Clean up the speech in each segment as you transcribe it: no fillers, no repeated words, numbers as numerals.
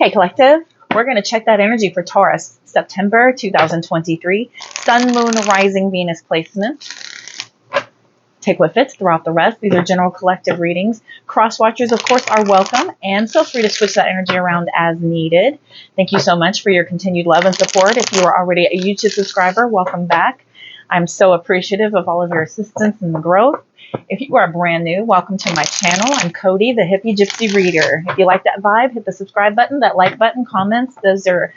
Hey, collective, we're going to check that energy for Taurus, September 2023, Sun, Moon, Rising, Venus placement. Take what fits, throw out the rest. These are general collective readings. Cross watchers, of course, are welcome, and feel free to switch that energy around as needed. Thank you so much for your continued love and support. If you are already a YouTube subscriber, welcome back. I'm so appreciative of all of your assistance and growth. If you are brand new, welcome to my channel. I'm Cody, the Hippie Gypsy Reader. If you like that vibe, hit the subscribe button, that like button, comments. Those are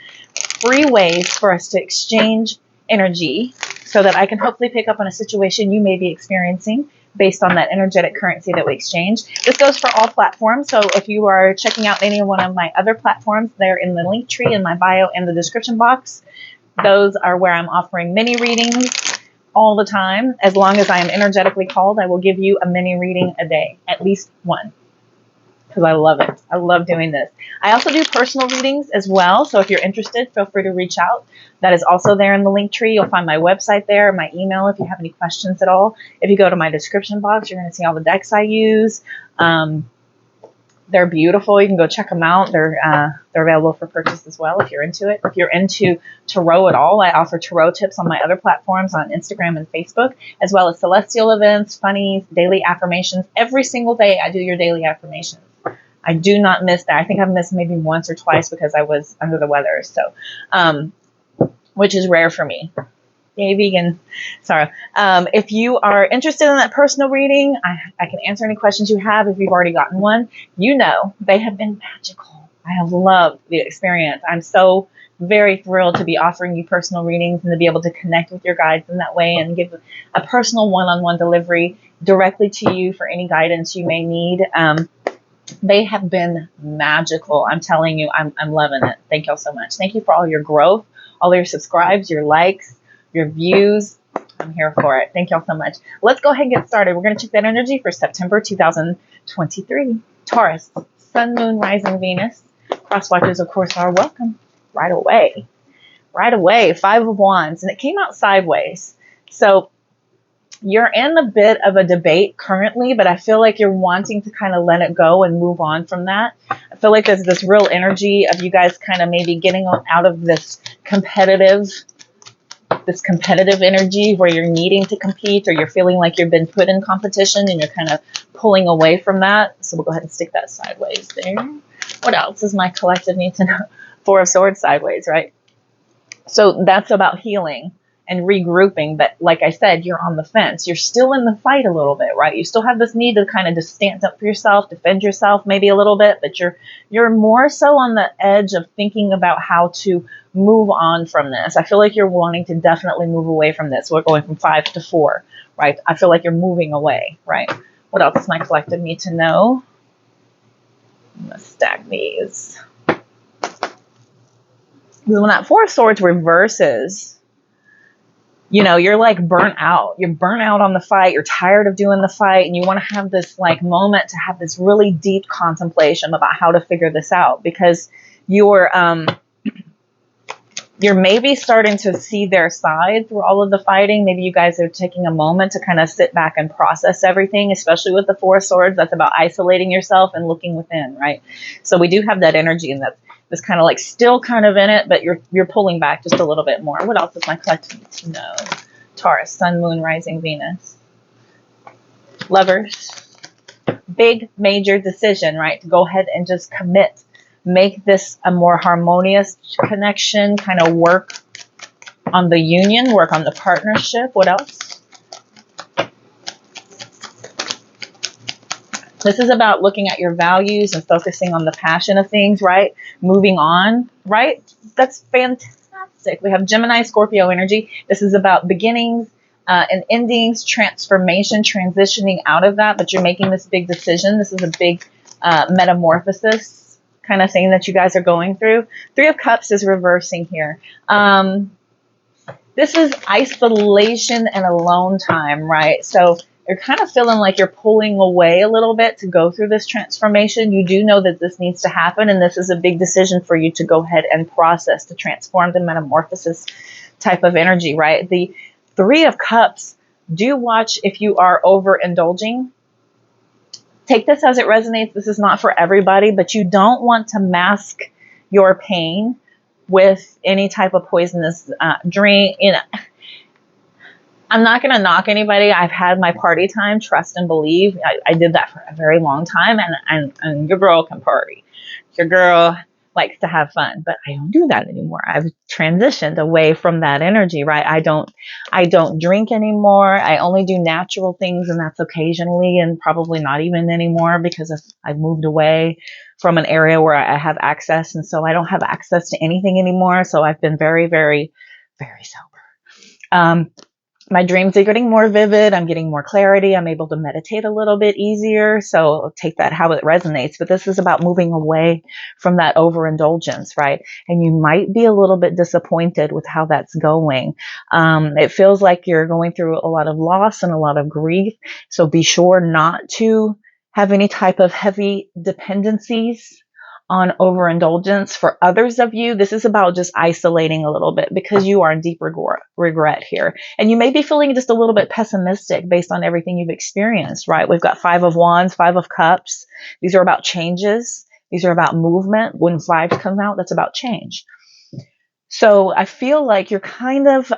free ways for us to exchange energy so that I can hopefully pick up on a situation you may be experiencing based on that energetic currency that we exchange. This goes for all platforms. So if you are checking out any one of my other platforms, they're in the link tree in my bio and the description box. Those are where I'm offering mini readings all the time. As long as I am energetically called, I will give you a mini reading a day, at least one, because I love it. I love doing this. I also do personal readings as well. So if you're interested, feel free to reach out. That is also there in the link tree. You'll find my website there, my email if you have any questions at all. If you go to my description box, you're going to see all the decks I use. They're beautiful. You can go check them out. They're available for purchase as well if you're into it. If you're into tarot at all, I offer tarot tips on my other platforms on Instagram and Facebook, as well as celestial events, funnies, daily affirmations. Every single day I do your daily affirmations. I do not miss that. I think I've missed maybe once or twice because I was under the weather. So, which is rare for me. Yay, vegan. Sorry. If you are interested in that personal reading, I can answer any questions you have if you've already gotten one. You know, they have been magical. I have loved the experience. I'm so very thrilled to be offering you personal readings and to be able to connect with your guides in that way and give a personal one-on-one delivery directly to you for any guidance you may need. They have been magical. I'm telling you, I'm loving it. Thank y'all so much. Thank you for all your growth, all your subscribes, your likes, your views. I'm here for it. Thank y'all so much. Let's go ahead and get started. We're going to check that energy for September 2023. Taurus, Sun, Moon, Rising, Venus. Cross watchers, of course, are welcome. Right away. Right away. 5 of Wands. And it came out sideways. So you're in a bit of a debate currently, but I feel like you're wanting to kind of let it go and move on from that. I feel like there's this real energy of you guys kind of maybe getting out of this competitive energy where you're needing to compete or you're feeling like you've been put in competition and you're kind of pulling away from that. So we'll go ahead and stick that sideways there. What else does my collective need to know? 4 of Swords sideways, right? So that's about healing and regrouping. But like I said, you're on the fence. You're still in the fight a little bit, right? You still have this need to kind of just stand up for yourself, defend yourself maybe a little bit, but you're more so on the edge of thinking about how to move on from this. I feel like you're wanting to definitely move away from this. We're going from 5 to 4, right? I feel like you're moving away, right? What else does my collective need to know? I'm going to stack these. When that 4 of Swords reverses, you know, you're like burnt out. You're burnt out on the fight. You're tired of doing the fight. And you want to have this like moment to have this really deep contemplation about how to figure this out. Because you're maybe starting to see their side through all of the fighting. Maybe you guys are taking a moment to kind of sit back and process everything, especially with the 4 of Swords. That's about isolating yourself and looking within, right? So we do have that energy, and that's kind of like still kind of in it, but you're pulling back just a little bit more. What else does my collective need to know? Taurus, Sun, Moon, Rising, Venus. Lovers. Big, major decision, right? To go ahead and just commit. Make this a more harmonious connection, kind of work on the union, work on the partnership. What else? This is about looking at your values and focusing on the passion of things, right? Moving on, right? That's fantastic. We have Gemini, Scorpio energy. This is about beginnings and endings, transformation, transitioning out of that, but you're making this big decision. This is a big metamorphosis kind of thing that you guys are going through. 3 of Cups is reversing here. This is isolation and alone time, right? So you're kind of feeling like you're pulling away a little bit to go through this transformation. You do know that this needs to happen, and this is a big decision for you to go ahead and process, to transform the metamorphosis type of energy, right? The 3 of Cups, do watch if you are overindulging. Take this as it resonates. This is not for everybody, but you don't want to mask your pain with any type of poisonous drink. I'm not going to knock anybody. I've had my party time, trust and believe. I did that for a very long time, and your girl can party. Your girl likes to have fun, but I don't do that anymore. I've transitioned away from that energy, right? I don't drink anymore. I only do natural things, and that's occasionally, and probably not even anymore, because I've moved away from an area where I have access, and so I don't have access to anything anymore. So I've been very, very, very sober. My dreams are getting more vivid. I'm getting more clarity. I'm able to meditate a little bit easier. So take that how it resonates. But this is about moving away from that overindulgence, right? And you might be a little bit disappointed with how that's going. It feels like you're going through a lot of loss and a lot of grief. So be sure not to have any type of heavy dependencies on overindulgence. For others of you, this is about just isolating a little bit, because you are in deep regret here. And you may be feeling just a little bit pessimistic based on everything you've experienced, right? We've got 5 of Wands, 5 of Cups. These are about changes. These are about movement. When 5s come out, that's about change. So I feel like you're kind of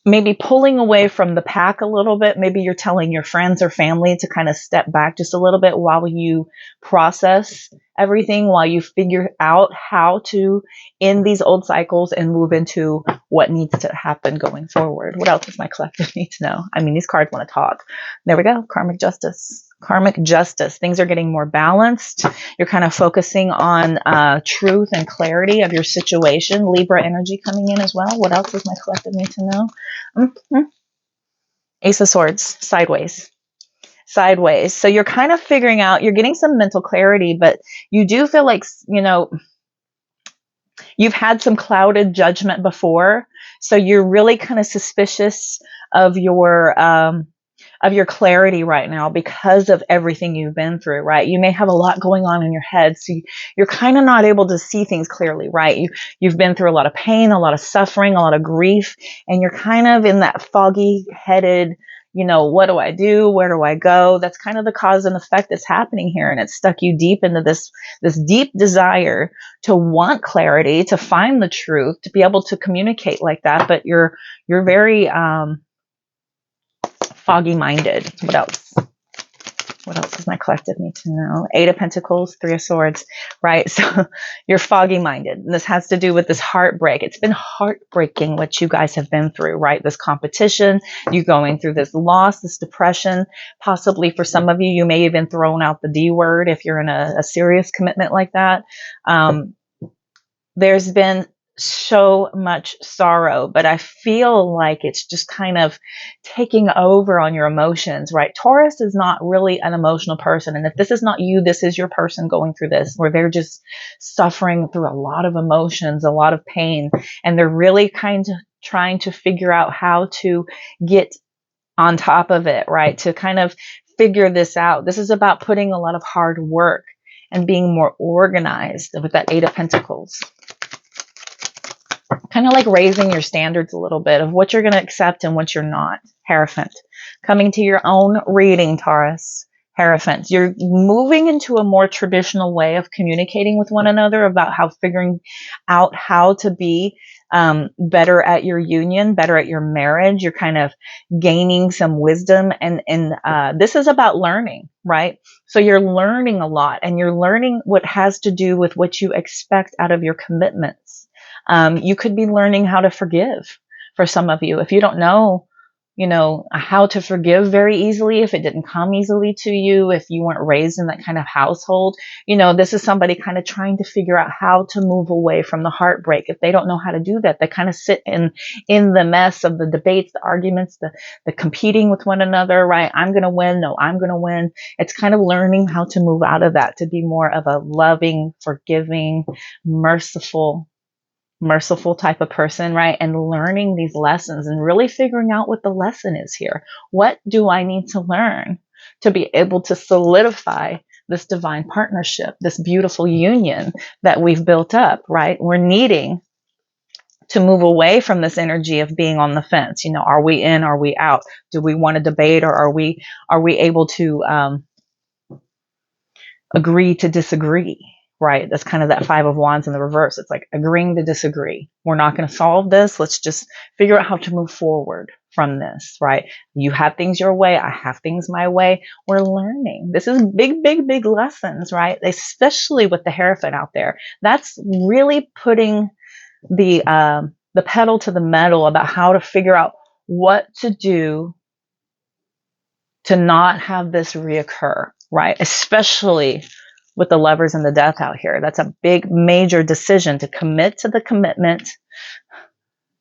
maybe pulling away from the pack a little bit. Maybe you're telling your friends or family to kind of step back just a little bit while you process everything, while you figure out how to end these old cycles and move into what needs to happen going forward. What else does my collective need to know? I mean, these cards want to talk. There we go. Karmic justice. Karmic justice. Things are getting more balanced. You're kind of focusing on truth and clarity of your situation. Libra energy coming in as well. What else does my collective need to know? Ace of Swords, sideways. Sideways. So you're kind of figuring out, you're getting some mental clarity, but you do feel like, you've had some clouded judgment before. So you're really kind of suspicious of your clarity right now because of everything you've been through, right? You may have a lot going on in your head, so you're kind of not able to see things clearly, right? You've been through a lot of pain, a lot of suffering, a lot of grief, and you're kind of in that foggy-headed, what do I do? Where do I go? That's kind of the cause and effect that's happening here, and it's stuck you deep into this deep desire to want clarity, to find the truth, to be able to communicate like that, but you're very foggy-minded. What else? What else does my collective need to know? 8 of Pentacles, 3 of Swords, right? So you're foggy-minded. And this has to do with this heartbreak. It's been heartbreaking what you guys have been through, right? This competition, you going through this loss, this depression. Possibly for some of you, you may even thrown out the D word if you're in a serious commitment like that. There's been so much sorrow, but I feel like it's just kind of taking over on your emotions, right? Taurus is not really an emotional person. And if this is not you, this is your person going through this, where they're just suffering through a lot of emotions, a lot of pain, and they're really kind of trying to figure out how to get on top of it, right? To kind of figure this out. This is about putting a lot of hard work and being more organized with that 8 of Pentacles. Kind of like raising your standards a little bit of what you're going to accept and what you're not. Hierophant. Coming to your own reading, Taurus. Hierophant. You're moving into a more traditional way of communicating with one another about figuring out how to be better at your union, better at your marriage. You're kind of gaining some wisdom, and this is about learning, right? So you're learning a lot, and you're learning what has to do with what you expect out of your commitments. You could be learning how to forgive for some of you. If you don't know, how to forgive very easily, if it didn't come easily to you, if you weren't raised in that kind of household, this is somebody kind of trying to figure out how to move away from the heartbreak. If they don't know how to do that, they kind of sit in the mess of the debates, the arguments, the competing with one another, right? I'm going to win. No, I'm going to win. It's kind of learning how to move out of that, to be more of a loving, forgiving, merciful type of person, right? And learning these lessons and really figuring out what the lesson is here. What do I need to learn to be able to solidify this divine partnership, this beautiful union that we've built up, right? We're needing to move away from this energy of being on the fence. Are we in? Are we out? Do we want to debate, or are we able to agree to disagree? right? That's kind of that Five of Wands in the reverse. It's like agreeing to disagree. We're not going to solve this. Let's just figure out how to move forward from this, right? You have things your way. I have things my way. We're learning. This is big, big, big lessons, right? Especially with the Hierophant out there. That's really putting the pedal to the metal about how to figure out what to do to not have this reoccur, right? Especially with the Lovers and the Death out here. That's a big, major decision to commit to the commitment,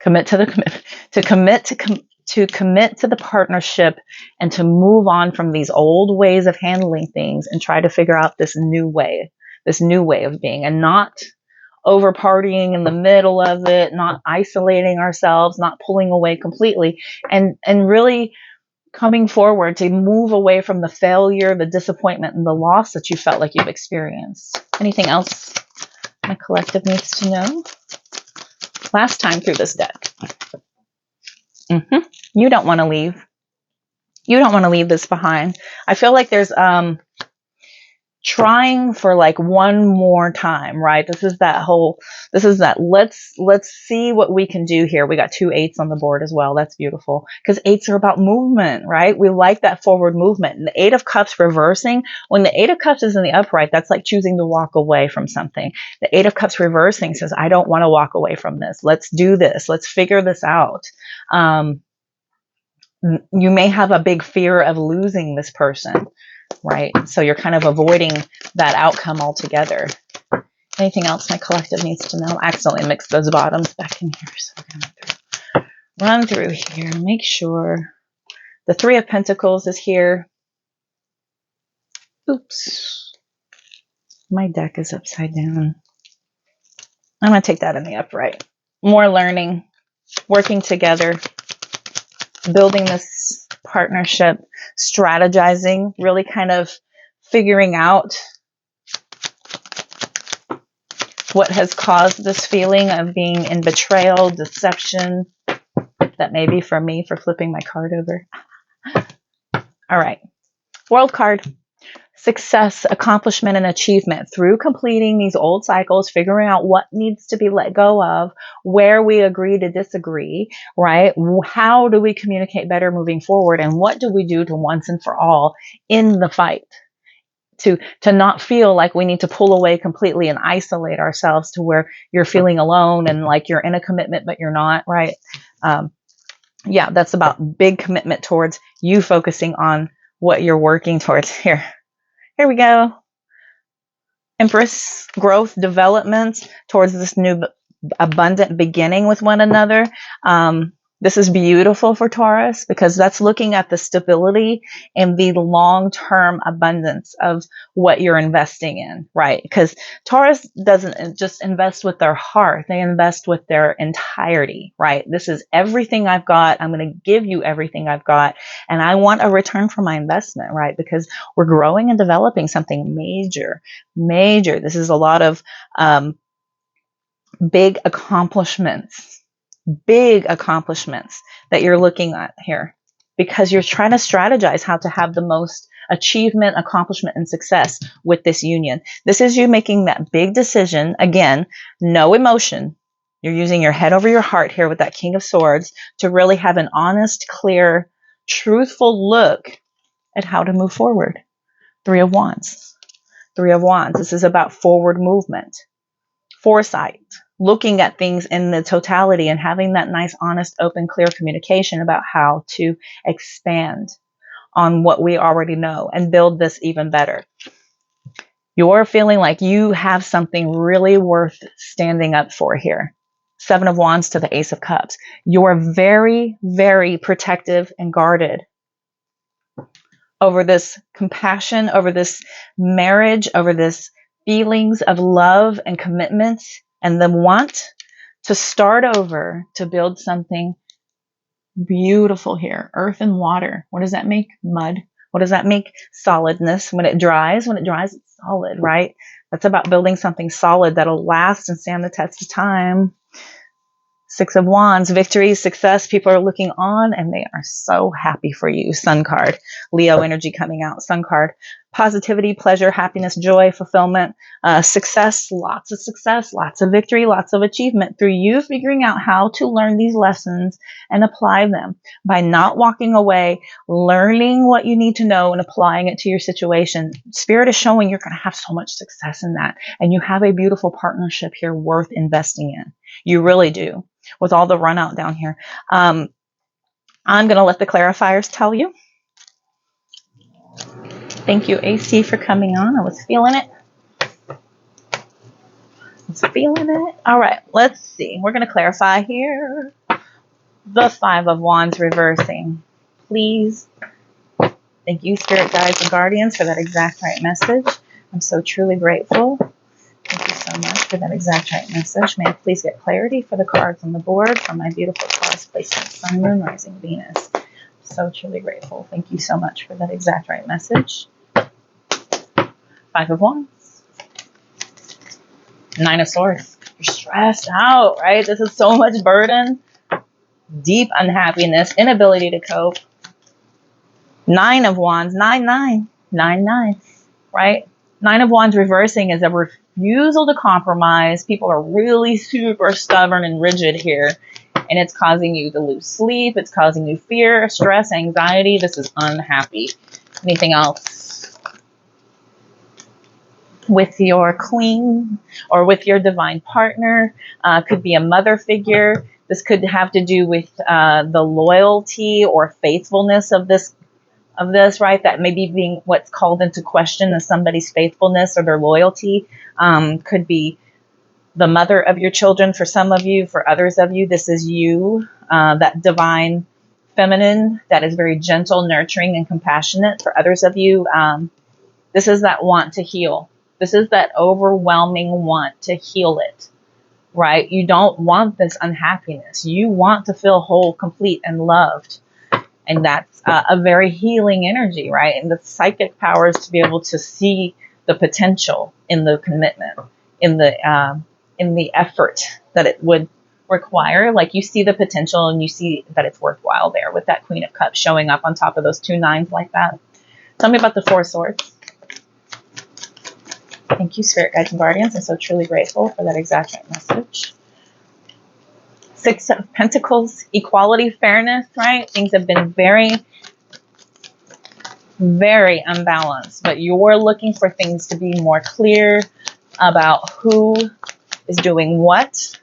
to commit to the partnership, and to move on from these old ways of handling things and try to figure out this new way of being, and not over partying in the middle of it, not isolating ourselves, not pulling away completely, and really coming forward to move away from the failure, the disappointment, and the loss that you felt like you've experienced. Anything else my collective needs to know? Last time through this deck. You don't want to leave. You don't want to leave this behind. I feel like there's trying for like one more time, right? This is that let's see what we can do here. We got 2 8s on the board as well. That's beautiful, because 8s are about movement, right? We like that forward movement. And the 8 of Cups reversing, when the 8 of Cups is in the upright, that's like choosing to walk away from something. The 8 of Cups reversing says, I don't want to walk away from this. Let's do this. Let's figure this out. You may have a big fear of losing this person, right? So you're kind of avoiding that outcome altogether. Anything else my collective needs to know? I accidentally mixed those bottoms back in here. So we're going to run through here. Make sure the 3 of Pentacles is here. Oops. My deck is upside down. I'm going to take that in the upright. More learning, working together, building this partnership, strategizing, really kind of figuring out what has caused this feeling of being in betrayal, deception. That may be for me for flipping my card over. All right. World card. Success, accomplishment, and achievement through completing these old cycles, figuring out what needs to be let go of, where we agree to disagree, right? How do we communicate better moving forward? And what do we do to once and for all in the fight? To not feel like we need to pull away completely and isolate ourselves to where you're feeling alone and like you're in a commitment, but you're not, right? Yeah, that's about big commitment towards you focusing on what you're working towards here. Here we go. Empress, growth, development towards this new abundant beginning with one another. This is beautiful for Taurus because that's looking at the stability and the long-term abundance of what you're investing in, right? Because Taurus doesn't just invest with their heart. They invest with their entirety, right? This is everything I've got. I'm going to give you everything I've got. And I want a return for my investment, right? Because we're growing and developing something major, major. This is a lot of big accomplishments that you're looking at here, because you're trying to strategize how to have the most achievement, accomplishment, and success with this union. This is you making that big decision. Again, no emotion. You're using your head over your heart here with that King of Swords to really have an honest, clear, truthful look at how to move forward. 3 of Wands. 3 of Wands. This is about forward movement, foresight, looking at things in the totality and having that nice, honest, open, clear communication about how to expand on what we already know and build this even better. You're feeling like you have something really worth standing up for here. 7 of Wands to the Ace of Cups. You're very, very protective and guarded over this compassion, over this marriage, over this feelings of love and commitment, and the want to start over, to build something beautiful here. Earth and water. What does that make? Mud. What does that make? Solidness. When it dries, it's solid, right? That's about building something solid that'll last and stand the test of time. 6 of Wands, victory, success. People are looking on and they are so happy for you. Sun card, Leo energy coming out. Sun card, positivity, pleasure, happiness, joy, fulfillment, success, lots of victory, lots of achievement through you figuring out how to learn these lessons and apply them by not walking away, learning what you need to know and applying it to your situation. Spirit is showing you're going to have so much success in that. And you have a beautiful partnership here worth investing in. You really do. With all the run out down here. I'm going to let the clarifiers tell you. Thank you, AC, for coming on. I was feeling it. All right, let's see. We're going to clarify here. The 5 of Wands reversing. Please. Thank you, Spirit Guides and Guardians, for that exact right message. I'm so truly grateful. Thank you so much for that exact right message. May I please get clarity for the cards on the board for my beautiful Taurus placement, Sun, Moon, Rising, Venus. So truly grateful. Thank you so much for that exact right message. 5 of Wands. 9 of Swords. You're stressed out, right? This is so much burden, deep unhappiness, inability to cope. 9 of Wands, 9, right? 9 of Wands reversing is a refusal to compromise. People are really super stubborn and rigid here, and it's causing you to lose sleep. It's causing you fear, stress, anxiety. This is unhappy. Anything else? With your queen or with your divine partner, could be a mother figure. This could have to do with the loyalty or faithfulness of this, right? That may be being what's called into question is somebody's faithfulness or their loyalty. Could be the mother of your children for some of you. For others of you, this is you, that divine feminine that is very gentle, nurturing, and compassionate. For others of you, this is that want to heal. This is that overwhelming want to heal it, right? You don't want this unhappiness. You want to feel whole, complete, and loved. And that's a very healing energy, right? And the psychic powers to be able to see the potential in the commitment, in the effort that it would require. Like you see the potential and you see that it's worthwhile there with that Queen of Cups showing up on top of those 2 9s like that. Tell me about the 4 Swords. Thank you, Spirit Guides and Guardians. I'm so truly grateful for that exact right message. 6 of Pentacles, equality, fairness, right? Things have been very, very unbalanced, but you're looking for things to be more clear about who is doing what,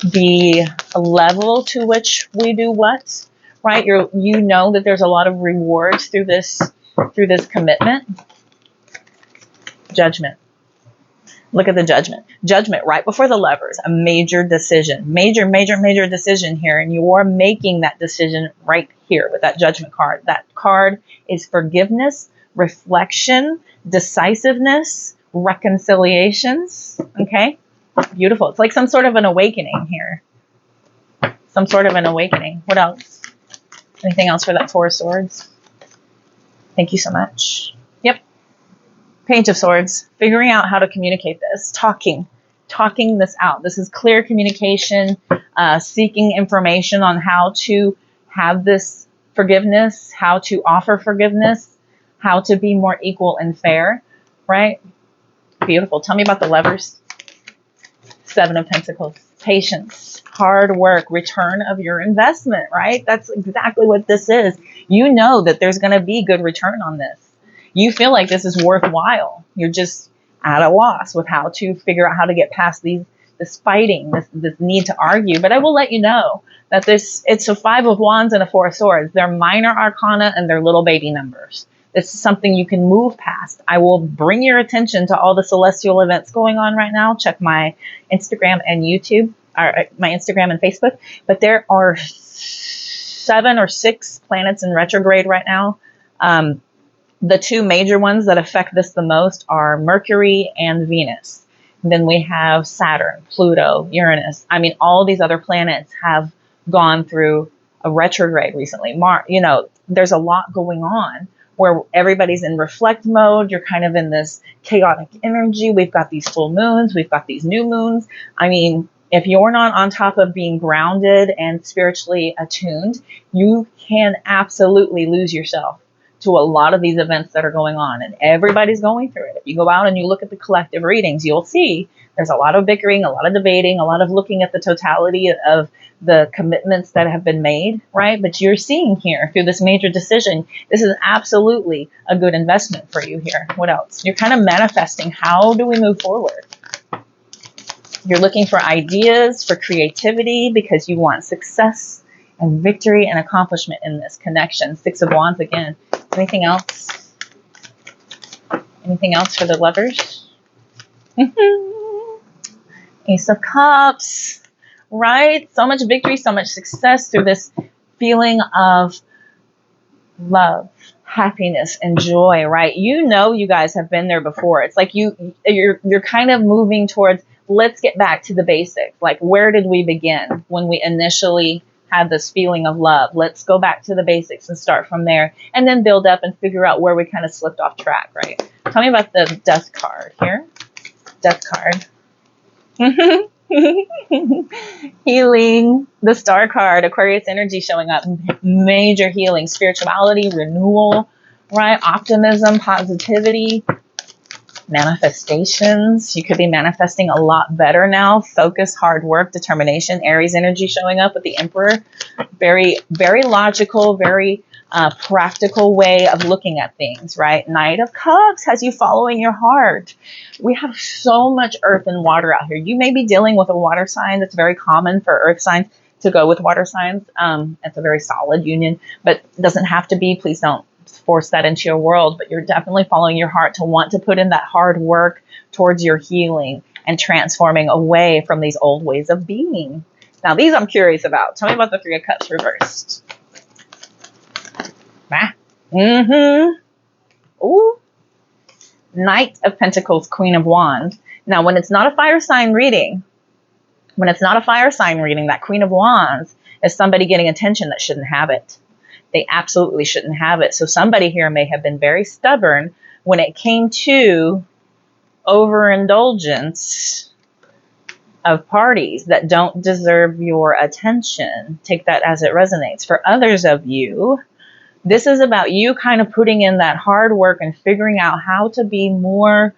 the level to which we do what, right? You know that there's a lot of rewards through this commitment. Judgment. Look at the judgment. Judgment right before the Lovers. A major decision. Major decision here. And you're making that decision right here with that Judgment card. That card is forgiveness, reflection, decisiveness, reconciliations. Okay? Beautiful. It's like some sort of an awakening here. Some sort of an awakening. What else? Anything else for that 4 of Swords? Thank you so much. Yep. Page of Swords, figuring out how to communicate this, talking this out. This is clear communication, seeking information on how to have this forgiveness, how to offer forgiveness, how to be more equal and fair, right? Beautiful. Tell me about the Lovers. 7 of Pentacles, patience, hard work, return of your investment, right? That's exactly what this is. You know that there's going to be good return on this. You feel like this is worthwhile. You're just at a loss with how to figure out how to get past this fighting, this need to argue. But I will let you know that it's a 5 of Wands and a 4 of Swords. They're minor arcana and they're little baby numbers. This is something you can move past. I will bring your attention to all the celestial events going on right now. Check my Instagram and YouTube, or my Instagram and Facebook. But there are 7 or 6 planets in retrograde right now. The 2 major ones that affect this the most are Mercury and Venus. And then we have Saturn, Pluto, Uranus. I mean, all these other planets have gone through a retrograde recently. There's a lot going on where everybody's in reflect mode. You're kind of in this chaotic energy. We've got these full moons. We've got these new moons. I mean, if you're not on top of being grounded and spiritually attuned, you can absolutely lose yourself to a lot of these events that are going on, and everybody's going through it. If you go out and you look at the collective readings, you'll see there's a lot of bickering, a lot of debating, a lot of looking at the totality of the commitments that have been made, right? But you're seeing here through this major decision, this is absolutely a good investment for you here. What else? You're kind of manifesting. How do we move forward? You're looking for ideas, for creativity, because you want success and victory and accomplishment in this connection. Six of Wands again. Anything else? Anything else for the lovers? Ace of Cups, right? So much victory, so much success through this feeling of love, happiness, and joy, right? You know, you guys have been there before. It's like you're kind of moving towards, let's get back to the basics. Like, where did we begin when we initially had this feeling of love? Let's go back to the basics and start from there, and then build up and figure out where we kind of slipped off track, right? Tell me about the Death card here. Death card. Healing, the Star card, Aquarius energy showing up, major healing, spirituality, renewal, right? Optimism, positivity, manifestations. You could be manifesting a lot better now. Focus, hard work, determination. Aries energy showing up with the Emperor. Very, very logical, very practical way of looking at things, right? Knight of Cups has you following your heart. We have so much earth and water out here. You may be dealing with a water sign. That's very common for earth signs to go with water signs. It's a very solid union, but it doesn't have to be. Please don't force that into your world, but you're definitely following your heart to want to put in that hard work towards your healing and transforming away from these old ways of being. Now, these I'm curious about. Tell me about the Three of Cups reversed. Ooh. Knight of Pentacles, Queen of Wands. Now, when it's not a fire sign reading, that Queen of Wands is somebody getting attention that shouldn't have it. They absolutely shouldn't have it. So somebody here may have been very stubborn when it came to overindulgence of parties that don't deserve your attention. Take that as it resonates. For others of you, this is about you kind of putting in that hard work and figuring out how to be more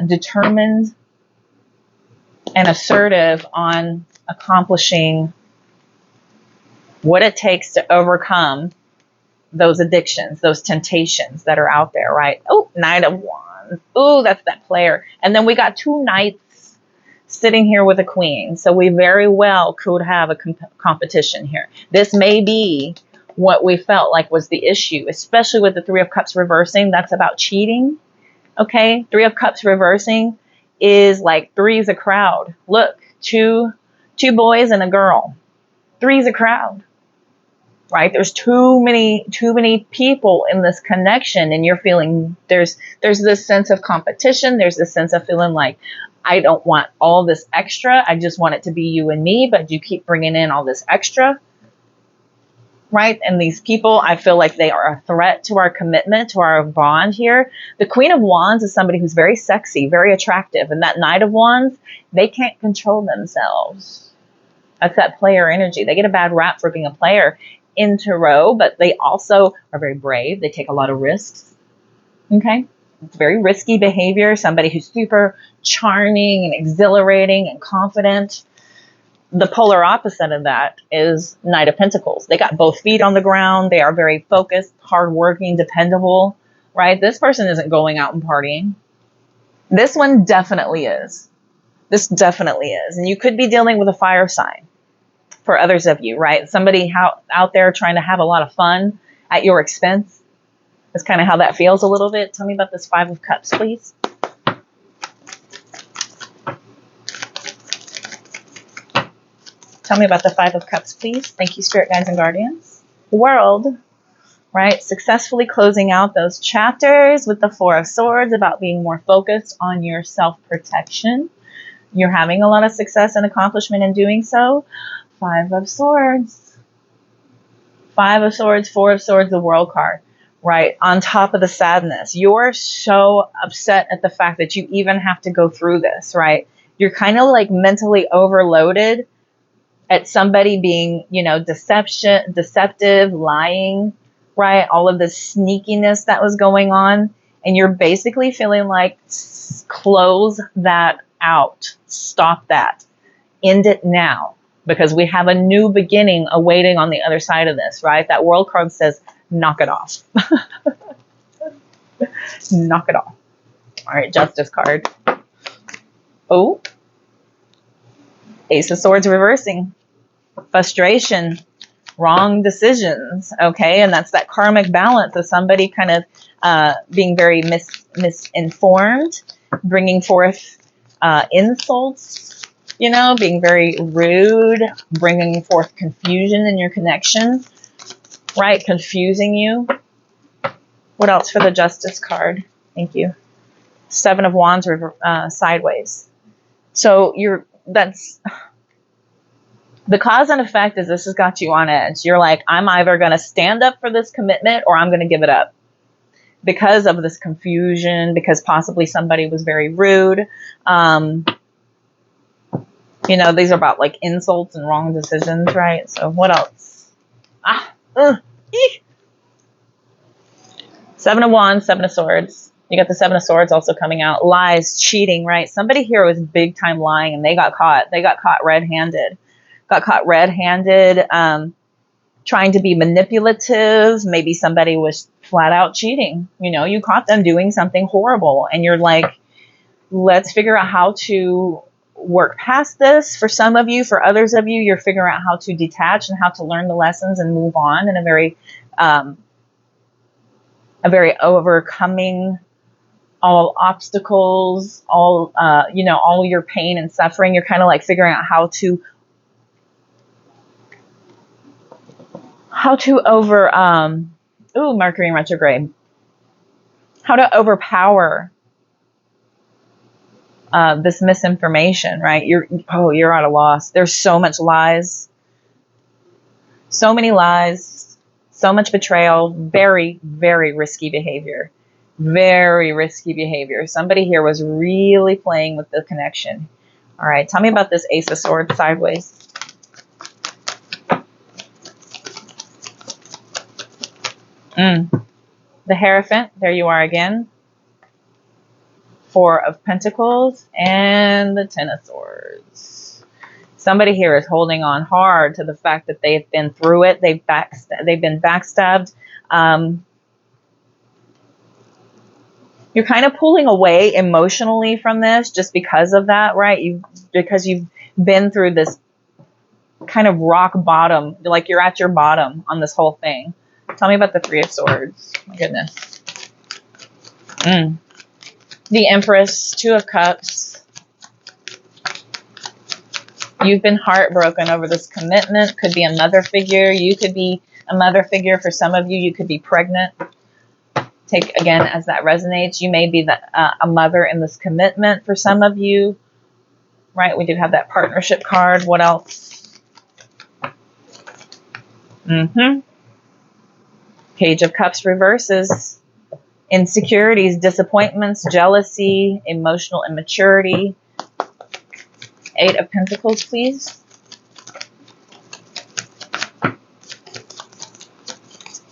determined and assertive on accomplishing what it takes to overcome those addictions, those temptations that are out there, right? Oh, Knight of Wands. Oh, that's that player. And then we got two knights sitting here with a queen. So we very well could have a competition here. This may be what we felt like was the issue, especially with the Three of Cups reversing. That's about cheating. Okay. Three of Cups reversing is like three's a crowd. Look, two boys and a girl. Three's a crowd. Right? There's too many people in this connection, and you're feeling there's this sense of competition. There's this sense of feeling like, I don't want all this extra. I just want it to be you and me, but you keep bringing in all this extra. Right? And these people, I feel like they are a threat to our commitment, to our bond here. The Queen of Wands is somebody who's very sexy, very attractive. And that Knight of Wands, they can't control themselves. That's that player energy. They get a bad rap for being a player in tarot, but they also are very brave. They take a lot of risks. Okay? It's very risky behavior. Somebody who's super charming and exhilarating and confident. The polar opposite of that is Knight of Pentacles. They got both feet on the ground. They are very focused, hardworking, dependable, right? This person isn't going out and partying. This one definitely is. This definitely is. And you could be dealing with a fire sign for others of you, right? Somebody out there trying to have a lot of fun at your expense. That's kind of how that feels a little bit. Tell me about this Five of Cups, please. Tell me about the Five of Cups, please. Thank you, Spirit Guides and Guardians. World, right? Successfully closing out those chapters with the Four of Swords about being more focused on your self-protection. You're having a lot of success and accomplishment in doing so. Five of Swords. Five of Swords, Four of Swords, the World card, right? On top of the sadness. You're so upset at the fact that you even have to go through this, right? You're kind of like mentally overloaded at somebody being, deceptive, lying, right? All of this sneakiness that was going on. And you're basically feeling like, close that out. Stop that. End it now. Because we have a new beginning awaiting on the other side of this, right? That world card says, knock it off. Knock it off. All right, Justice card. Oh. Ace of Swords reversing. Frustration. Wrong decisions. Okay, and that's that karmic balance of somebody kind of being very misinformed, bringing forth insults, you know, being very rude, bringing forth confusion in your connection, right? Confusing you. What else for the Justice card? Thank you. Seven of Wands sideways. So that's the cause and effect is this has got you on edge. You're like, I'm either going to stand up for this commitment or I'm going to give it up because of this confusion, because possibly somebody was very rude. You know, these are about like insults and wrong decisions, right? So what else? Seven of Wands, Seven of Swords. You got the Seven of Swords also coming out. Lies, cheating, right? Somebody here was big time lying and they got caught. They got caught red-handed. Trying to be manipulative. Maybe somebody was flat out cheating. You know, you caught them doing something horrible and you're like, let's figure out how to work past this. For some of you, for others of you, you're figuring out how to detach and how to learn the lessons and move on in a very overcoming all obstacles, all your pain and suffering. You're kind of like figuring out how to Mercury in retrograde. How to overpower this misinformation, right? You're at a loss. There's so much lies. So many lies. So much betrayal. Very, very risky behavior. Very risky behavior. Somebody here was really playing with the connection. All right, tell me about this Ace of Swords sideways. The Hierophant, there you are again. Four of Pentacles and the Ten of Swords. Somebody here is holding on hard to the fact that they've been through it. They've been backstabbed. You're kind of pulling away emotionally from this just because of that, right? Because you've been through this kind of rock bottom, like you're at your bottom on this whole thing. Tell me about the Three of Swords. My goodness. The Empress, Two of Cups. You've been heartbroken over this commitment. Could be a mother figure. You could be a mother figure. For some of you, you could be pregnant. Take again as that resonates. You may be a mother in this commitment for some of you. Right? We do have that partnership card. What else? Page of Cups reverses. Insecurities, disappointments, jealousy, emotional immaturity. Eight of Pentacles, please.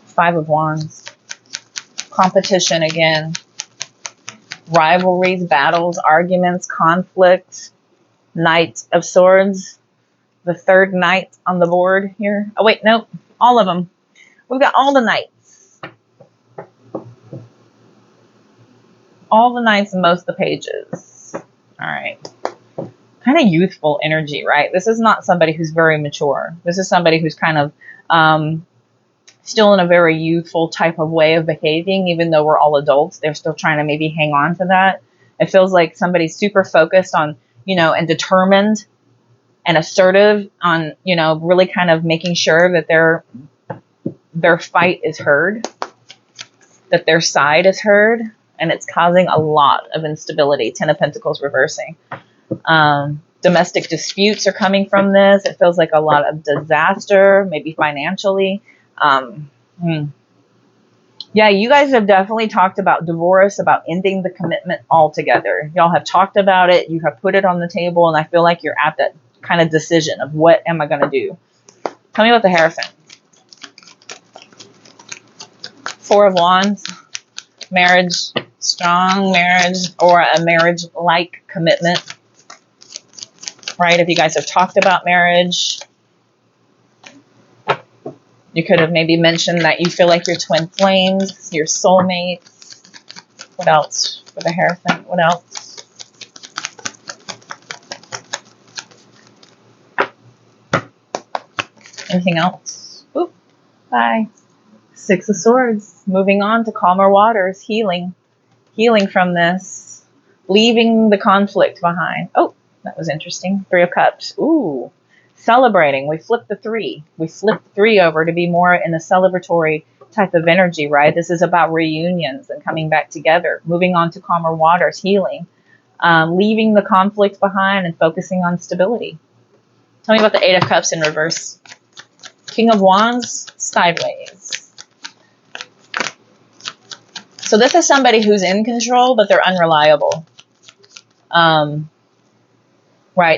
Five of Wands. Competition again. Rivalries, battles, arguments, conflict. Knight of Swords. The third knight on the board here. Oh, wait, nope. All of them. We've got all the knights. All the knights and most of the pages. All right. Kind of youthful energy, right? This is not somebody who's very mature. This is somebody who's kind of still in a very youthful type of way of behaving, even though we're all adults. They're still trying to maybe hang on to that. It feels like somebody's super focused on, and determined and assertive on, really kind of making sure that their fight is heard, that their side is heard. And it's causing a lot of instability. Ten of Pentacles reversing. Domestic disputes are coming from this. It feels like a lot of disaster, maybe financially. Yeah, you guys have definitely talked about divorce, about ending the commitment altogether. Y'all have talked about it. You have put it on the table. And I feel like you're at that kind of decision of what am I going to do? Tell me about the Hierophant. Four of Wands, marriage, strong marriage, or a marriage-like commitment, right? If you guys have talked about marriage, you could have maybe mentioned that you feel like you're twin flames, your soulmates. What else for the Hierophant? What else? Anything else? Oop, bye. Six of Swords. Moving on to calmer waters, healing. Healing from this. Leaving the conflict behind. Oh, that was interesting. Three of Cups. Ooh. Celebrating. We flipped the three. We flipped the three over to be more in the celebratory type of energy, right? This is about reunions and coming back together. Moving on to calmer waters, healing. Leaving the conflict behind and focusing on stability. Tell me about the Eight of Cups in reverse. King of Wands, sideways. So this is somebody who's in control, but they're unreliable. Right,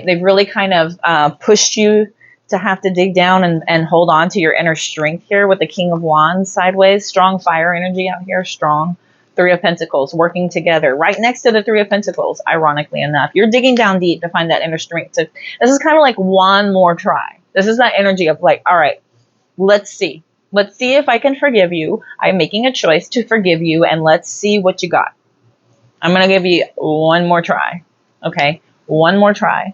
they've really kind of pushed you to have to dig down and hold on to your inner strength here with the King of Wands sideways. Strong fire energy out here, strong. Three of Pentacles, working together. Right next to the Three of Pentacles, ironically enough. You're digging down deep to find that inner strength. This is kind of like one more try. This is that energy of like, all right, let's see. Let's see if I can forgive you. I'm making a choice to forgive you, and let's see what you got. I'm going to give you one more try. Okay? One more try.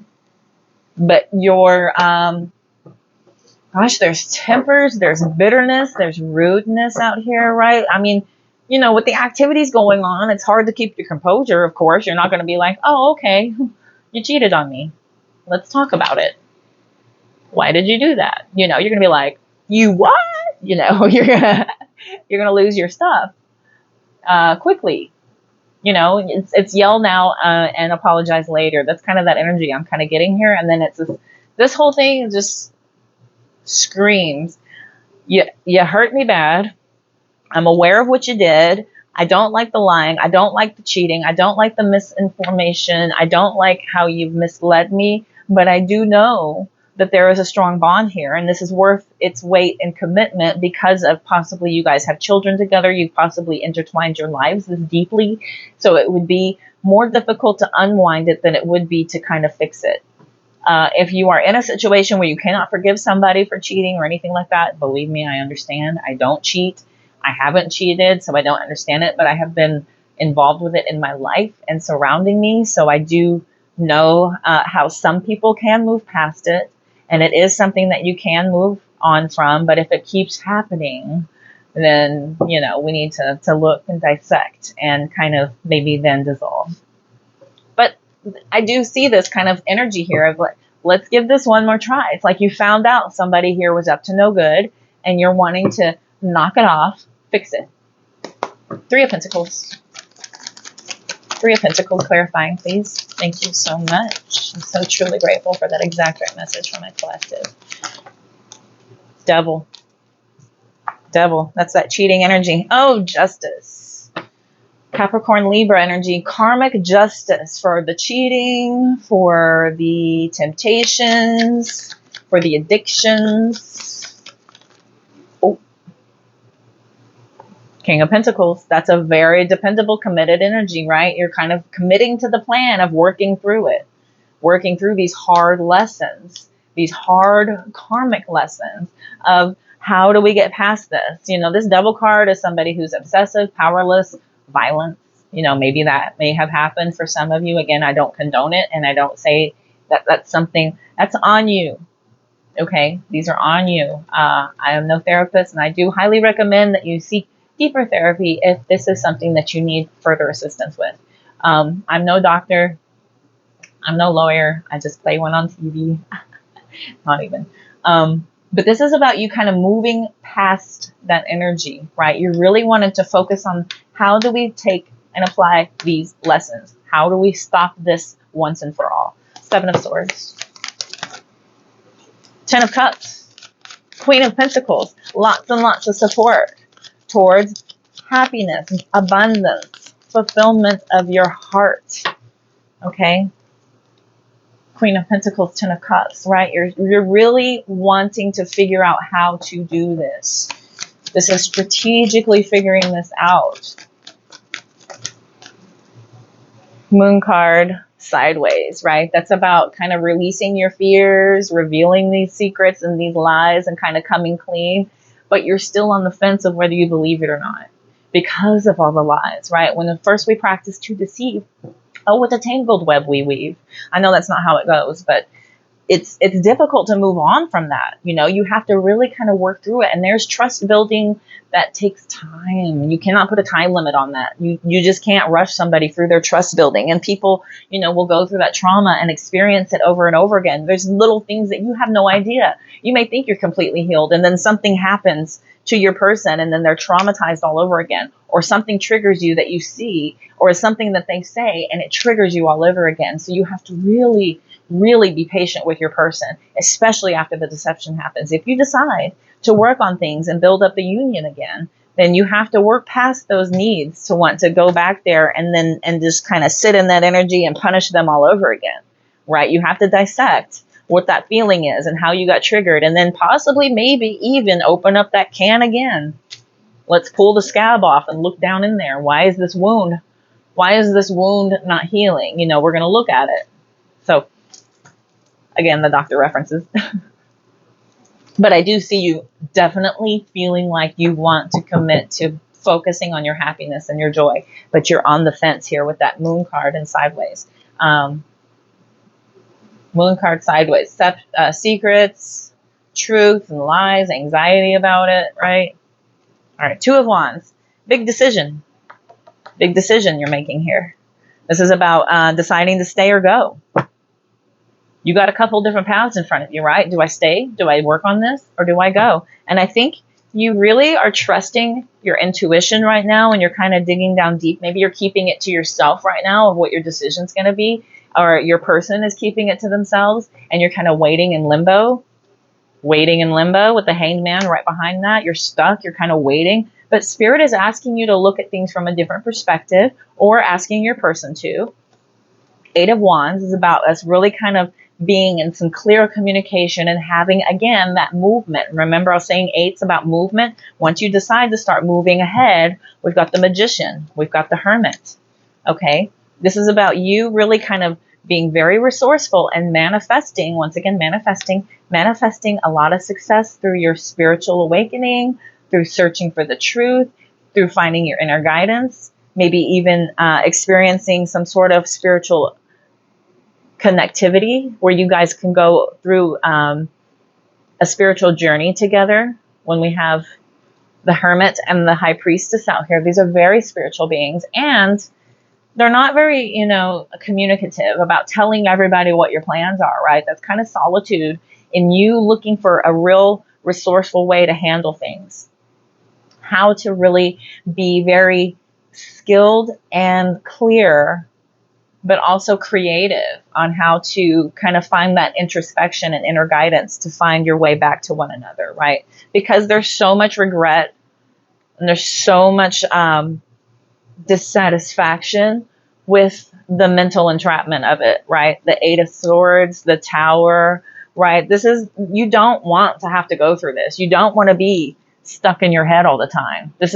But your, gosh, there's tempers, there's bitterness, there's rudeness out here, right? I mean, you know, with the activities going on, it's hard to keep your composure, of course. You're not going to be like, oh, okay, you cheated on me. Let's talk about it. Why did you do that? You know, you're going to be like, you what? You know, you're gonna lose your stuff quickly. You know, it's yell now and apologize later. That's kind of that energy I'm kind of getting here. And then it's this whole thing just screams, you hurt me bad. I'm aware of what you did. I don't like the lying. I don't like the cheating. I don't like the misinformation. I don't like how you've misled me. But I do know that there is a strong bond here, and this is worth its weight in commitment because of possibly you guys have children together. You've possibly intertwined your lives this deeply. So it would be more difficult to unwind it than it would be to kind of fix it. If you are in a situation where you cannot forgive somebody for cheating or anything like that, believe me, I understand. I don't cheat. I haven't cheated, so I don't understand it, but I have been involved with it in my life and surrounding me. So I do know how some people can move past it. And it is something that you can move on from. But if it keeps happening, then, you know, we need to look and dissect and kind of maybe then dissolve. But I do see this kind of energy here of like, let's give this one more try. It's like you found out somebody here was up to no good and you're wanting to knock it off, fix it. Three of Pentacles. Three of Pentacles clarifying, please. Thank you so much. I'm so truly grateful for that exact right message from my collective. Devil. Devil. That's that cheating energy. Oh, justice. Capricorn Libra energy. Karmic justice for the cheating, for the temptations, for the addictions. King of Pentacles, that's a very dependable, committed energy, right? You're kind of committing to the plan of working through it, working through these hard lessons, these hard karmic lessons of how do we get past this? You know, this Devil card is somebody who's obsessive, powerless, violence. You know, maybe that may have happened for some of you. Again, I don't condone it, and I don't say that that's something that's on you. Okay, these are on you. I am no therapist, and I do highly recommend that you seek deeper therapy if this is something that you need further assistance with. I'm no doctor. I'm no lawyer. I just play one on TV. Not even. But this is about you kind of moving past that energy, right? You really wanted to focus on how do we take and apply these lessons? How do we stop this once and for all? Seven of Swords. Ten of Cups. Queen of Pentacles. Lots and lots of support towards happiness, abundance, fulfillment of your heart. Okay? Queen of Pentacles, Ten of Cups, right? You're really wanting to figure out how to do this. This is strategically figuring this out. Moon card sideways, right? That's about kind of releasing your fears, revealing these secrets and these lies and kind of coming clean. But you're still on the fence of whether you believe it or not because of all the lies, right? When first we practice to deceive, oh, with a tangled web we weave. I know that's not how it goes, but it's difficult to move on from that. You know, you have to really kind of work through it. And there's trust building that takes time. You cannot put a time limit on that. You just can't rush somebody through their trust building. And people, you know, will go through that trauma and experience it over and over again. There's little things that you have no idea. You may think you're completely healed, and then something happens to your person, and then they're traumatized all over again. Or something triggers you that you see, or something that they say, and it triggers you all over again. So you have to really be patient with your person, especially after the deception happens. If you decide to work on things and build up the union again, then you have to work past those needs to want to go back there and just kind of sit in that energy and punish them all over again, right? You have to dissect what that feeling is and how you got triggered, and then possibly maybe even open up that can again. Let's pull the scab off and look down in there. Why is this wound not healing? You know, we're going to look at it. So again, the doctor references. But I do see you definitely feeling like you want to commit to focusing on your happiness and your joy, but you're on the fence here with that moon card and sideways. Moon card sideways, secrets, truth and lies, anxiety about it, right? All right, Two of Wands, big decision you're making here. This is about deciding to stay or go. You got a couple different paths in front of you, right? Do I stay? Do I work on this? Or do I go? And I think you really are trusting your intuition right now, and you're kind of digging down deep. Maybe you're keeping it to yourself right now of what your decision's going to be, or your person is keeping it to themselves, and you're kind of waiting in limbo with the Hanged Man right behind that. You're stuck. You're kind of waiting. But Spirit is asking you to look at things from a different perspective, or asking your person to. Eight of Wands is about us really kind of being in some clear communication and having, again, that movement. Remember, I was saying 8's about movement. Once you decide to start moving ahead, we've got the Magician. We've got the Hermit. Okay? This is about you really kind of being very resourceful and manifesting, once again, manifesting a lot of success through your spiritual awakening, through searching for the truth, through finding your inner guidance, maybe even experiencing some sort of spiritual connectivity where you guys can go through a spiritual journey together. When we have the Hermit and the High Priestess out here, these are very spiritual beings, and they're not very, communicative about telling everybody what your plans are, right? That's kind of solitude in you looking for a real resourceful way to handle things. How to really be very skilled and clear, but also creative on how to kind of find that introspection and inner guidance to find your way back to one another, right? Because there's so much regret and there's so much dissatisfaction with the mental entrapment of it, right? The Eight of Swords, the Tower, right? You don't want to have to go through this. You don't want to be stuck in your head all the time. This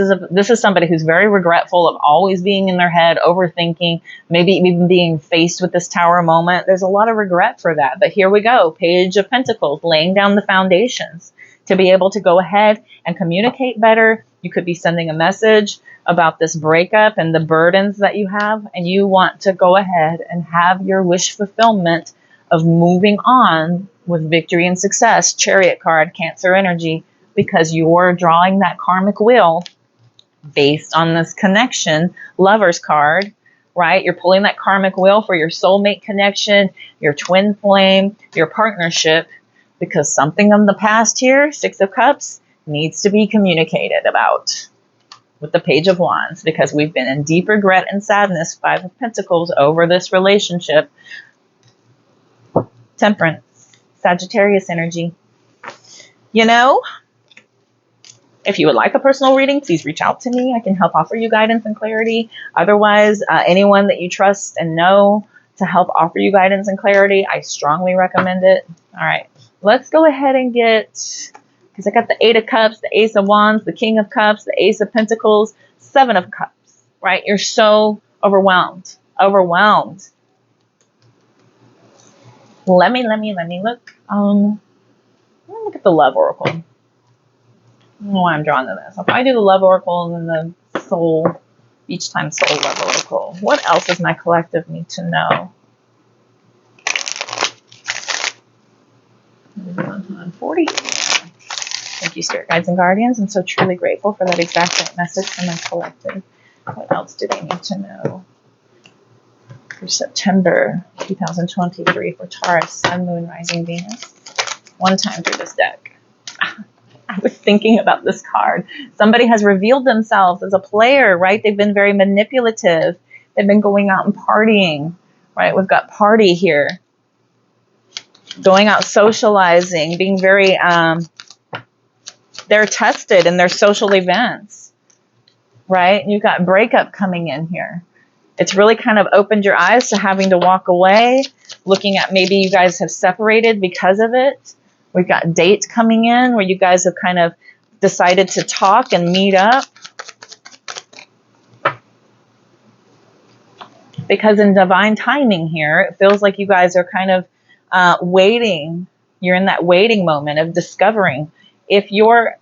is somebody who's very regretful of always being in their head, overthinking, maybe even being faced with this Tower moment. There's a lot of regret for that. But here we go. Page of Pentacles, laying down the foundations to be able to go ahead and communicate better. You could be sending a message about this breakup and the burdens that you have, and you want to go ahead and have your wish fulfillment of moving on with victory and success. Chariot card, Cancer energy, because you're drawing that karmic wheel based on this connection. Lovers card, right? You're pulling that karmic wheel for your soulmate connection, your twin flame, your partnership, because something in the past here, Six of Cups, needs to be communicated about with the Page of Wands, because we've been in deep regret and sadness, Five of Pentacles, over this relationship. Temperance, Sagittarius energy. If you would like a personal reading, please reach out to me. I can help offer you guidance and clarity. Otherwise, anyone that you trust and know to help offer you guidance and clarity, I strongly recommend it. All right, let's go ahead and get Because I got the Eight of Cups, the Ace of Wands, the King of Cups, the Ace of Pentacles, Seven of Cups, right? You're so overwhelmed. Overwhelmed. Let me look. Let me look at the Love Oracle. I don't know why I'm drawn to this. I'll probably do the Love Oracle and then the Soul, each time Soul Love Oracle. What else does my collective need to know? 40. Thank you, Spirit Guides and Guardians. I'm so truly grateful for that exact right message from my collective. What else do they need to know? For September 2023 for Taurus, Sun, Moon, Rising, Venus. One time through this deck. I was thinking about this card. Somebody has revealed themselves as a player, right? They've been very manipulative. They've been going out and partying, right? We've got party here. Going out socializing, being very, they're tested in their social events, right? You've got breakup coming in here. It's really kind of opened your eyes to having to walk away, looking at maybe you guys have separated because of it. We've got dates coming in where you guys have kind of decided to talk and meet up. Because in divine timing here, it feels like you guys are kind of waiting. You're in that waiting moment of discovering if you're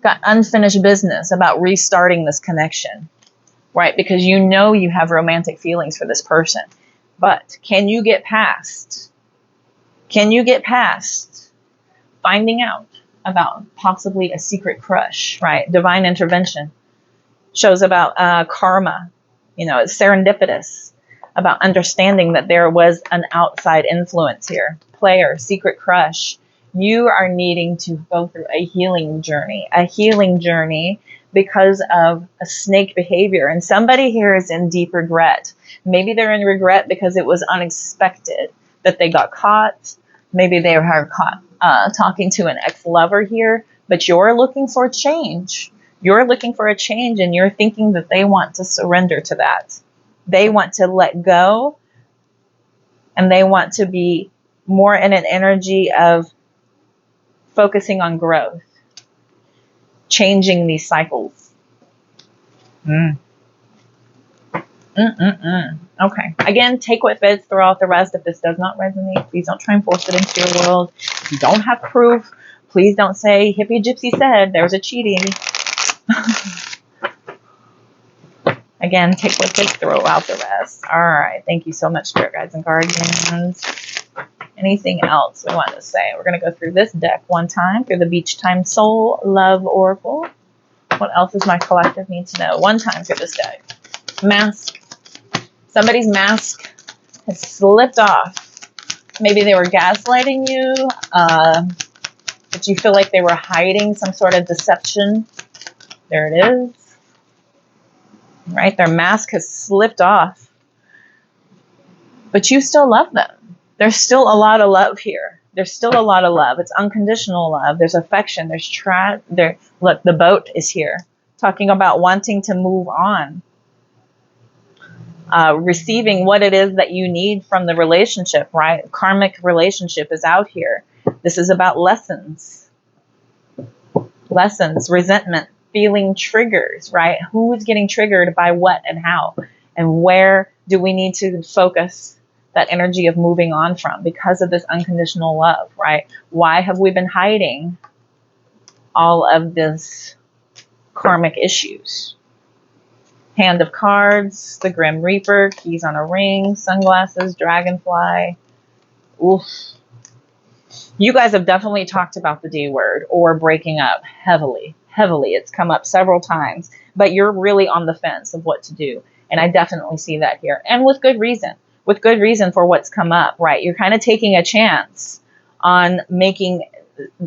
got unfinished business about restarting this connection. Right, because you know you have romantic feelings for this person. But can you get past finding out about possibly a secret crush, right? Divine intervention shows about karma. You know, it's serendipitous, about understanding that there was an outside influence here. Player, secret crush. You are needing to go through a healing journey because of a snake behavior. And somebody here is in deep regret. Maybe they're in regret because it was unexpected that they got caught. Maybe they were caught talking to an ex-lover here, but you're looking for change. You're looking for a change, and you're thinking that they want to surrender to that. They want to let go, and they want to be more in an energy of focusing on growth. Changing these cycles. Okay. Again, take what fits, throw out the rest. If this does not resonate, please don't try and force it into your world. If you don't have proof, please don't say, hippie gypsy said, there's a cheating. Again, take what fits, throw out the rest. All right. Thank you so much, Spirit Guides and Guardians. Anything else we want to say? We're going to go through this deck one time, through the Beach Time Soul Love Oracle. What else does my collective need to know? One time through this deck. Mask. Somebody's mask has slipped off. Maybe they were gaslighting you, but you feel like they were hiding some sort of deception. There it is. Right? Their mask has slipped off. But you still love them. There's still a lot of love here. There's still a lot of love. It's unconditional love. There's affection. There's look, the boat is here. Talking about wanting to move on. Receiving what it is that you need from the relationship, right? Karmic relationship is out here. This is about lessons. Lessons, resentment, feeling triggers, right? Who is getting triggered by what and how? And where do we need to focus that energy of moving on from because of this unconditional love, right? Why have we been hiding all of this karmic issues? Hand of Cards, the Grim Reaper, keys on a ring, sunglasses, dragonfly. Oof. You guys have definitely talked about the D word or breaking up heavily. It's come up several times, but you're really on the fence of what to do. And I definitely see that here. And with good reason. With good reason for what's come up, right? You're kind of taking a chance on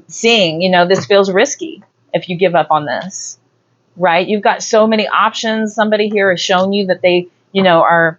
seeing, you know, this feels risky if you give up on this, right? You've got so many options. Somebody here has shown you that they, you know,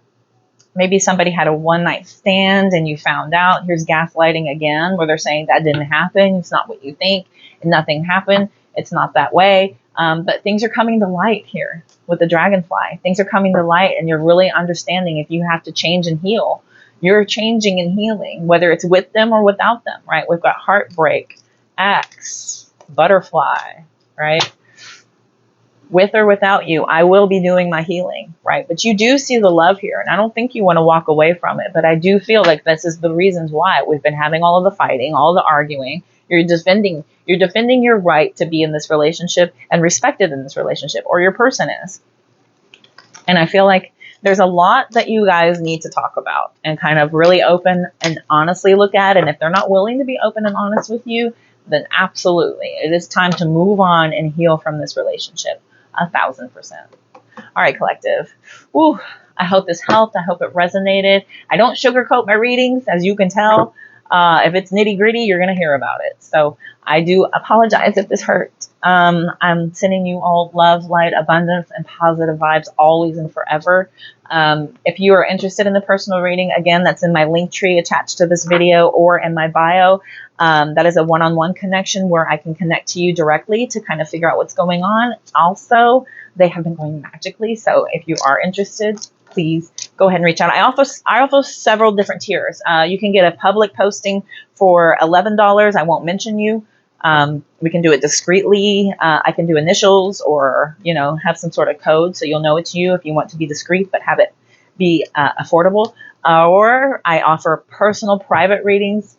maybe somebody had a one-night stand and you found out. Here's gaslighting again, where they're saying that didn't happen. It's not what you think, and nothing happened. It's not that way. But things are coming to light here with the dragonfly. Things are coming to light, and you're really understanding if you have to change and heal. You're changing and healing, whether it's with them or without them, right? We've got heartbreak. X, butterfly, right? With or without you, I will be doing my healing, right? But you do see the love here, and I don't think you want to walk away from it, but I do feel like this is the reasons why we've been having all of the fighting, all the arguing. You're defending your right to be in this relationship and respected in this relationship, or your person is. And I feel like there's a lot that you guys need to talk about and kind of really open and honestly look at. And if they're not willing to be open and honest with you, then absolutely, it is time to move on and heal from this relationship. 1,000%. All right, collective. Woo, I hope this helped. I hope it resonated. I don't sugarcoat my readings, as you can tell. If it's nitty gritty, you're going to hear about it. So I do apologize if this hurt. I'm sending you all love, light, abundance, and positive vibes always and forever. If you are interested in the personal reading, again, that's in my link tree attached to this video or in my bio. That is a one-on-one connection where I can connect to you directly to kind of figure out what's going on. Also, they have been going magically. So if you are interested, please go ahead and reach out. I offer several different tiers. You can get a public posting for $11. I won't mention you. We can do it discreetly. I can do initials or, have some sort of code so you'll know it's you if you want to be discreet, but have it be affordable. Or I offer personal private readings,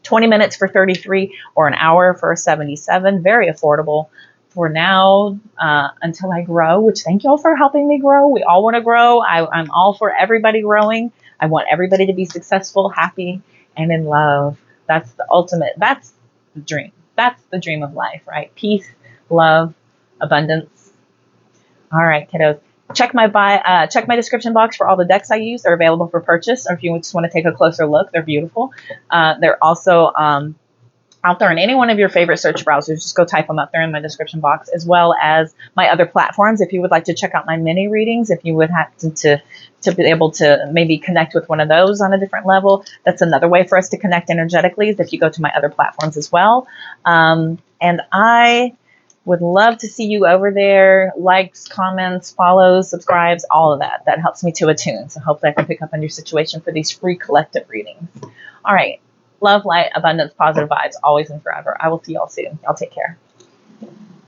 20 minutes for $33 or an hour for $77. Very affordable for now until I grow, which thank y'all for helping me grow. We all want to grow. I'm all for everybody growing. I want everybody to be successful, happy, and in love. That's the ultimate. That's the dream. That's the dream of life, right? Peace, love, abundance. All right, kiddos. Check my description box for all the decks I use. They're available for purchase, or if you just want to take a closer look, they're beautiful. They're also out there in any one of your favorite search browsers. Just go type them up there in my description box, as well as my other platforms. If you would like to check out my mini readings, if you would have to be able to maybe connect with one of those on a different level, that's another way for us to connect energetically, is if you go to my other platforms as well. And I would love to see you over there. Likes, comments, follows, subscribes, all of that. That helps me to attune. So hopefully I can pick up on your situation for these free collective readings. All right. Love, light, abundance, positive vibes, always and forever. I will see y'all soon. Y'all take care.